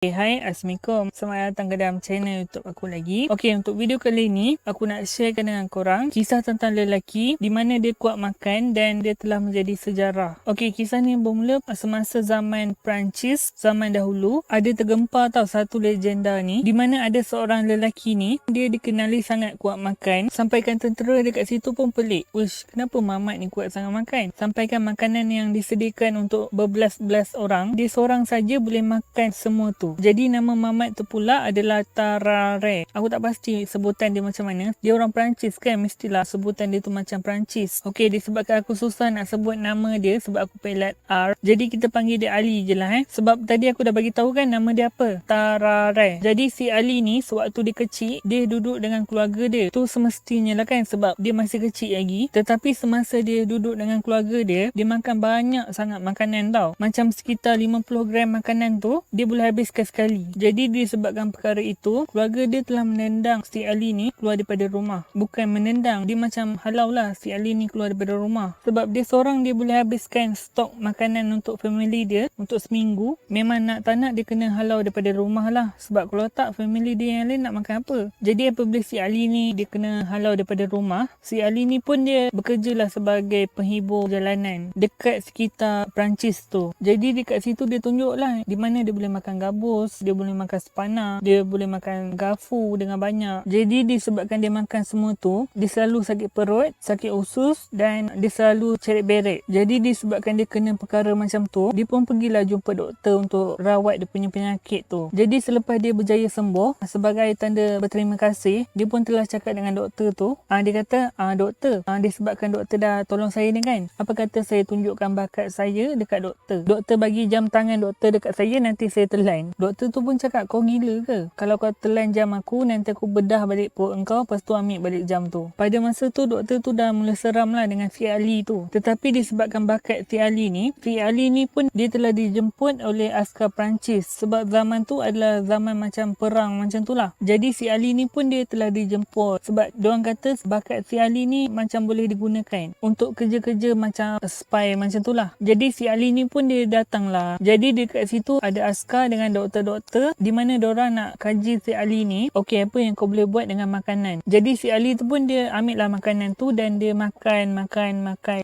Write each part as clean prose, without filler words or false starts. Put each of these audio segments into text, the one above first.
Hai, Assalamualaikum. Selamat datang ke dalam channel YouTube aku lagi. Okey, untuk video kali ni, aku nak sharekan dengan korang kisah tentang lelaki di mana dia kuat makan dan dia telah menjadi sejarah. Okey, kisah ni bermula semasa zaman Perancis, zaman dahulu. Ada tergempar tau satu legenda ni, di mana ada seorang lelaki ni, dia dikenali sangat kuat makan. Sampaikan tentera dekat situ pun pelik. Uish, kenapa Mamat ni kuat sangat makan? Sampaikan makanan yang disediakan untuk berbelas-belas orang, dia seorang saja boleh makan semua tu. Jadi nama Mamat tu pula adalah Tarare. Aku tak pasti sebutan dia macam mana. Dia orang Perancis kan, mestilah sebutan dia tu macam Perancis. Okey, disebabkan aku susah nak sebut nama dia sebab aku pelat R. Jadi kita panggil dia Ali je lah Sebab tadi aku dah bagi tahu kan nama dia apa? Tarare. Jadi si Ali ni sewaktu dia kecil, dia duduk dengan keluarga dia. Tu semestinya lah kan sebab dia masih kecil lagi. Tetapi semasa dia duduk dengan keluarga dia, dia makan banyak sangat makanan tau. Macam sekitar 50 gram makanan tu, dia boleh habiskan sekali. Jadi disebabkan perkara itu, keluarga dia telah menendang si Ali ni keluar daripada rumah. Bukan menendang, dia macam halau lah si Ali ni keluar daripada rumah. Sebab dia seorang dia boleh habiskan stok makanan untuk family dia untuk seminggu. Memang nak tak nak dia kena halau daripada rumah lah. Sebab kalau tak, family dia yang lain nak makan apa? Jadi apabila si Ali ni dia kena halau daripada rumah, si Ali ni pun dia bekerja lah sebagai penghibur jalanan dekat sekitar Perancis tu. Jadi dekat situ dia tunjuk lah di mana dia boleh makan gabus, dia boleh makan sepana, dia boleh makan gafu dengan banyak. Jadi disebabkan dia makan semua tu, dia selalu sakit perut, sakit usus dan dia selalu ceret-beret. Jadi disebabkan dia kena perkara macam tu, dia pun pergilah jumpa doktor untuk rawat dia punya penyakit tu. Jadi selepas dia berjaya sembuh, sebagai tanda berterima kasih, dia pun telah cakap dengan doktor tu. Dia kata, doktor, disebabkan doktor dah tolong saya ni kan, apa kata saya tunjukkan bakat saya dekat doktor. Doktor bagi jam tangan doktor dekat saya, nanti saya telan. Doktor tu pun cakap, kau gila ke? Kalau kau telan jam aku, nanti aku bedah balik perut engkau, lepas tu ambil balik jam tu. Pada masa tu, doktor tu dah mula seram lah dengan si Ali tu. Tetapi disebabkan bakat si Ali ni pun dia telah dijemput oleh askar Perancis. Sebab zaman tu adalah zaman macam perang macam tu lah. Jadi si Ali ni pun dia telah dijemput. Sebab diorang kata bakat si Ali ni macam boleh digunakan untuk kerja-kerja macam spy macam tu lah. Jadi si Ali ni pun dia datang lah. Jadi dekat situ ada askar dengan doktor-doktor di mana diorang nak kaji si Ali ni, okey, apa yang kau boleh buat dengan makanan. Jadi si Ali tu pun dia ambil lah makanan tu dan dia makan.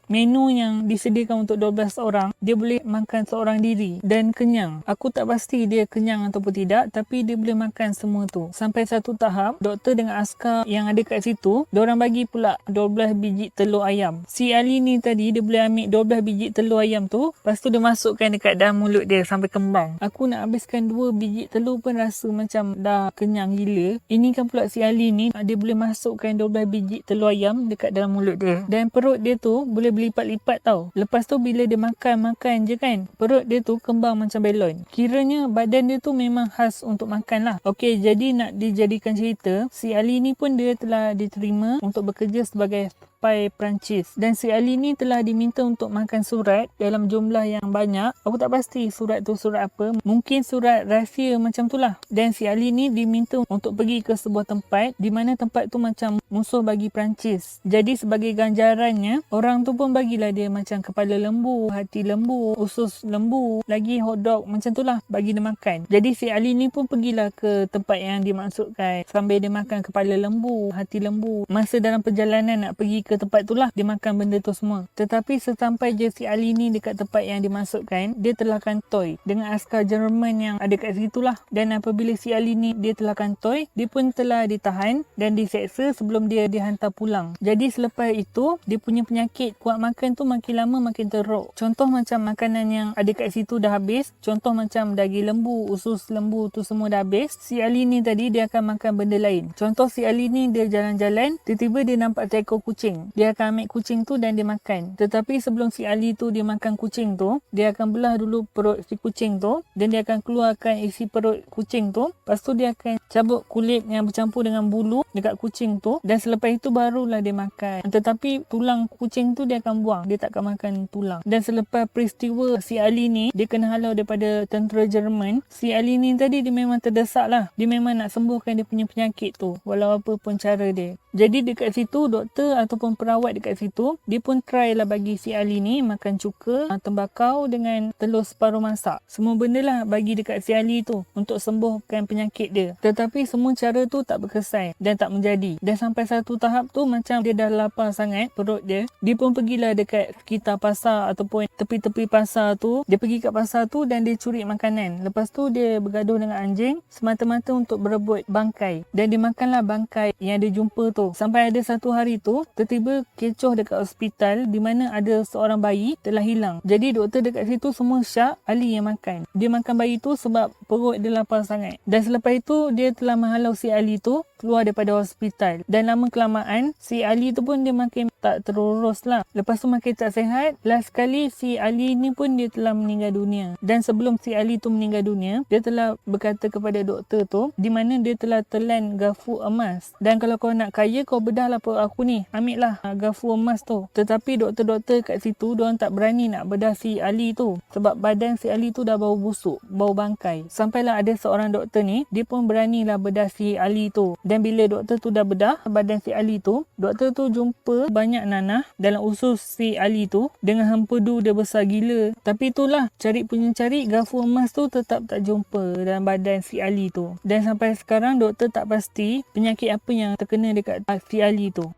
Menu yang disediakan untuk 12 orang, dia boleh makan seorang diri dan kenyang. Aku tak pasti dia kenyang ataupun tidak, tapi dia boleh makan semua tu. Sampai satu tahap, doktor dengan askar yang ada kat situ, diorang bagi pula 12 biji telur ayam. Si Ali ni tadi, dia boleh ambil 12 biji telur ayam tu, lepas tu dia masukkan dekat dalam mulut dia sampai kembang. Aku nak habiskan 2 biji telur pun rasa macam dah kenyang gila. Ini kan pula si Ali ni, dia boleh masukkan 12 biji telur ayam dekat dalam mulut dia. Dan perut dia tu boleh berlipat-lipat tau. Lepas tu bila dia makan je kan, perut dia tu kembang macam belon. Kiranya badan dia tu memang khas untuk makan lah. Okey, jadi nak dijadikan cerita, si Ali ni pun dia telah diterima untuk bekerja sebagai spy Perancis. Dan si Ali ni telah diminta untuk makan surat dalam jumlah yang banyak. Aku tak pasti surat tu surat apa. Mungkin surat rahsia macam tu lah. Dan si Ali ni diminta untuk pergi ke sebuah tempat di mana tempat tu macam musuh bagi Perancis. Jadi sebagai ganjarannya, orang tu pun bagilah dia macam kepala lembu, hati lembu, usus lembu, lagi hotdog macam tu lah bagi dia makan. Jadi si Ali ni pun pergilah ke tempat yang dimaksudkan sambil dia makan kepala lembu, hati lembu. Masa dalam perjalanan nak pergi ke tempat tu lah, dia makan benda tu semua. Tetapi sesampai je si Ali ni dekat tempat yang dimaksudkan, dia telah kantoi dengan askar Jerman yang ada kat situ lah. Dan apabila si Ali ni dia telah kantoi, dia pun telah ditahan dan diseksa sebelum dia dihantar pulang. Jadi selepas itu, dia punya penyakit kuat makan tu makin lama makin teruk. Contoh macam makanan yang ada kat situ dah habis, contoh macam daging lembu, usus lembu tu semua dah habis, si Ali ni tadi dia akan makan benda lain. Contoh si Ali ni dia jalan-jalan, tiba-tiba dia nampak seekor kucing. Dia akan ambil kucing tu dan dia makan. Tetapi sebelum si Ali tu dia makan kucing tu, dia akan belah dulu perut si kucing tu dan dia akan keluarkan isi perut kucing tu. Lepas tu dia akan cabut kulit yang bercampur dengan bulu dekat kucing tu dan selepas itu barulah dia makan. Tetapi tulang kucing tu dia akan buang. Dia tak akan makan tulang. Dan selepas peristiwa si Ali ni dia kena halau daripada tentera Jerman, si Ali ni tadi dia memang terdesak lah. Dia memang nak sembuhkan dia punya penyakit tu walau apa pun cara dia. Jadi dekat situ doktor ataupun perawat dekat situ dia pun try lah bagi si Ali ni makan cuka, tembakau dengan telur separuh masak. Semua benda lah bagi dekat si Ali tu untuk sembuhkan penyakit dia. Tetapi semua cara tu tak berkesan dan tak menjadi. Dan sampai satu tahap tu macam dia dah lapar sangat perut dia. Dia pun pergilah dekat sekitar pasar ataupun tepi-tepi pasar tu. Dia pergi kat pasar tu dan dia curi makanan. Lepas tu dia bergaduh dengan anjing semata-mata untuk berebut bangkai. Dan dia makanlah bangkai yang dia jumpa tu. Sampai ada satu hari tu, tiba-tiba kecoh dekat hospital di mana ada seorang bayi telah hilang. Jadi doktor dekat situ semua syak Ali yang makan. Dia makan bayi tu sebab perut dia lapar sangat. Dan selepas itu, dia telah menghalau si Ali tu keluar daripada hospital. Dan lama kelamaan, si Ali tu pun dia makin tak terurus lah. Lepas tu makin tak sihat. Last sekali, si Ali ni pun dia telah meninggal dunia. Dan sebelum si Ali tu meninggal dunia, dia telah berkata kepada doktor tu, di mana dia telah telan garfu emas. Dan kalau kau nak kaya, kau bedahlah perut aku ni. Ambil lah garfu emas tu. Tetapi doktor-doktor kat situ, diorang tak berani nak bedah si Ali tu. Sebab badan si Ali tu dah bau busuk, bau bangkai. Sampailah ada seorang doktor ni, dia pun beranilah bedah si Ali tu. Dan bila doktor tu dah bedah badan si Ali tu, doktor tu jumpa banyak nanah dalam usus si Ali tu dengan hempedu dia besar gila. Tapi itulah, cari punya cari, garfu emas tu tetap tak jumpa dalam badan si Ali tu. Dan sampai sekarang doktor tak pasti penyakit apa yang terkena dekat si Ali tu.